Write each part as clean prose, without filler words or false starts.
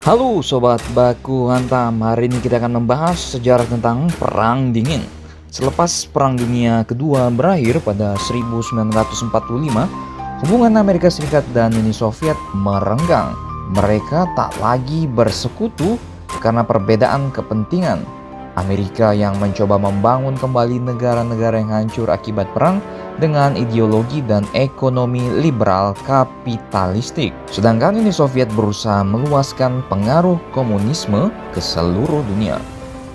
Halo Sobat Baku Hantam, hari ini kita akan membahas sejarah tentang Perang Dingin. Selepas Perang Dunia Kedua berakhir pada 1945, hubungan Amerika Serikat dan Uni Soviet merenggang. Mereka tak lagi bersekutu karena perbedaan kepentingan. Amerika yang mencoba membangun kembali negara-negara yang hancur akibat perang dengan ideologi dan ekonomi liberal kapitalistik. Sedangkan Uni Soviet berusaha meluaskan pengaruh komunisme ke seluruh dunia.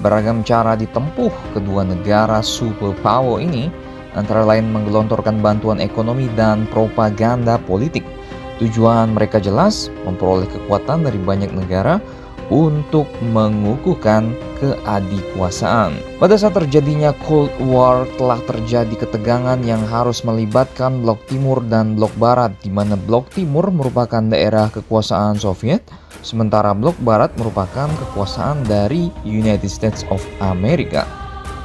Beragam cara ditempuh kedua negara superpower ini, antara lain menggelontorkan bantuan ekonomi dan propaganda politik. Tujuan mereka jelas, memperoleh kekuatan dari banyak negara untuk mengukuhkan keadikuasaan. Pada saat terjadinya Cold War, telah terjadi ketegangan yang harus melibatkan Blok Timur dan Blok Barat, di mana Blok Timur merupakan daerah kekuasaan Soviet, sementara Blok Barat merupakan kekuasaan dari United States of America.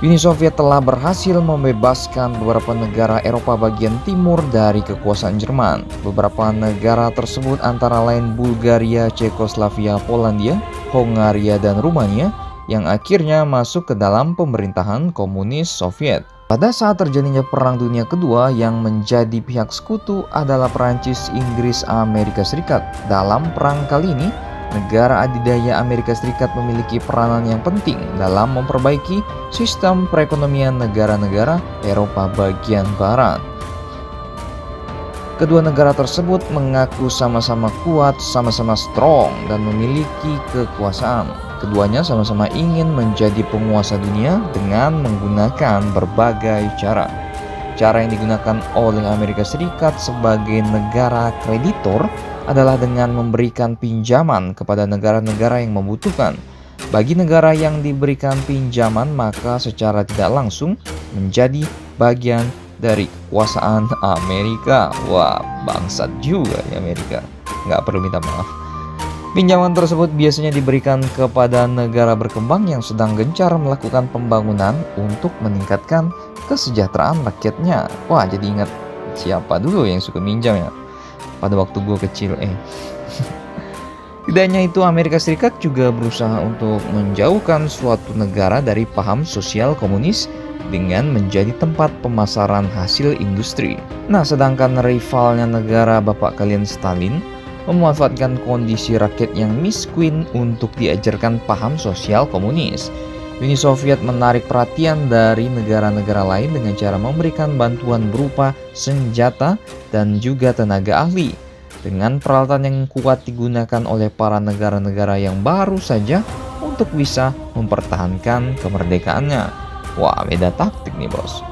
Uni Soviet telah berhasil membebaskan beberapa negara Eropa bagian timur dari kekuasaan Jerman. Beberapa negara tersebut antara lain Bulgaria, Cekoslovakia, Polandia, Hongaria, dan Rumania yang akhirnya masuk ke dalam pemerintahan komunis Soviet. Pada saat terjadinya Perang Dunia Kedua, yang menjadi pihak sekutu adalah Perancis, Inggris, Amerika Serikat. Dalam perang kali ini, negara adidaya Amerika Serikat memiliki peranan yang penting dalam memperbaiki sistem perekonomian negara-negara Eropa bagian Barat. Kedua negara tersebut mengaku sama-sama kuat, sama-sama strong, dan memiliki kekuasaan. Keduanya sama-sama ingin menjadi penguasa dunia dengan menggunakan berbagai cara. Cara yang digunakan oleh Amerika Serikat sebagai negara kreditor adalah dengan memberikan pinjaman kepada negara-negara yang membutuhkan. Bagi negara yang diberikan pinjaman, maka secara tidak langsung menjadi bagian dari kekuasaan Amerika. Wah, bangsat juga ya Amerika. Nggak perlu minta maaf. Pinjaman tersebut biasanya diberikan kepada negara berkembang yang sedang gencar melakukan pembangunan untuk meningkatkan kesejahteraan rakyatnya. Wah, jadi ingat siapa dulu yang suka minjam ya pada waktu gue kecil. Tidak hanya itu, Amerika Serikat juga berusaha untuk menjauhkan suatu negara dari paham sosial komunis dengan menjadi tempat pemasaran hasil industri. Nah, sedangkan rivalnya negara bapak kalian Stalin memanfaatkan kondisi rakyat yang miskin untuk diajarkan paham sosial komunis. Uni Soviet menarik perhatian dari negara-negara lain dengan cara memberikan bantuan berupa senjata dan juga tenaga ahli. Dengan peralatan yang kuat digunakan oleh para negara-negara yang baru saja untuk bisa mempertahankan kemerdekaannya. Wah, beda taktik nih bos.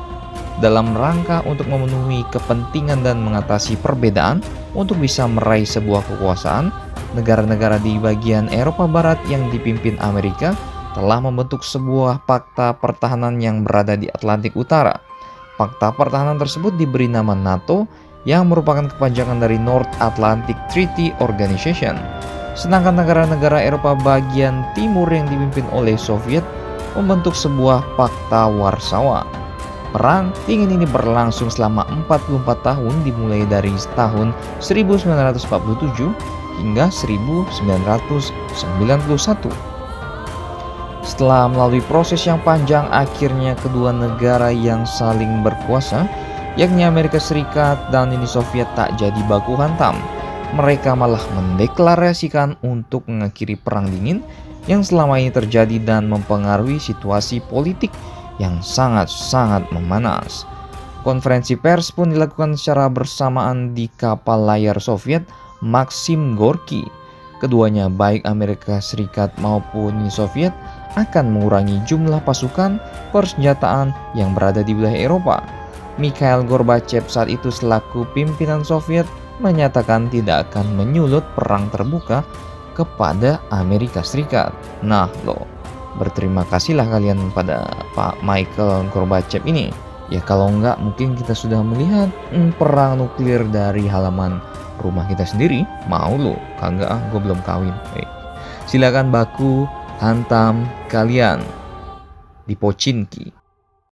Dalam rangka untuk memenuhi kepentingan dan mengatasi perbedaan untuk bisa meraih sebuah kekuasaan, negara-negara di bagian Eropa Barat yang dipimpin Amerika telah membentuk sebuah fakta pertahanan yang berada di Atlantik Utara. Fakta pertahanan tersebut diberi nama NATO, yang merupakan kepanjangan dari North Atlantic Treaty Organization. Sedangkan negara-negara Eropa bagian timur yang dipimpin oleh Soviet membentuk sebuah Fakta Warsawa. Perang Dingin ini berlangsung selama 44 tahun, dimulai dari tahun 1947 hingga 1991. Setelah melalui proses yang panjang, akhirnya kedua negara yang saling berkuasa, yakni Amerika Serikat dan Uni Soviet, tak jadi baku hantam. Mereka malah mendeklarasikan untuk mengakhiri Perang Dingin yang selama ini terjadi dan mempengaruhi situasi politik yang sangat-sangat memanas. Konferensi pers pun dilakukan secara bersamaan di kapal layar Soviet Maxim Gorky. Keduanya, baik Amerika Serikat maupun Uni Soviet, akan mengurangi jumlah pasukan persenjataan yang berada di wilayah Eropa. Mikhail Gorbachev saat itu selaku pimpinan Soviet menyatakan tidak akan menyulut perang terbuka kepada Amerika Serikat. Nah loh, berterima kasihlah kalian pada Pak Mikhail Gorbachev ini. Ya kalau enggak, mungkin kita sudah melihat perang nuklir dari halaman rumah kita sendiri. Mau lo? Kagak ah, gue belum kawin. Silakan baku hantam kalian di Pochinki.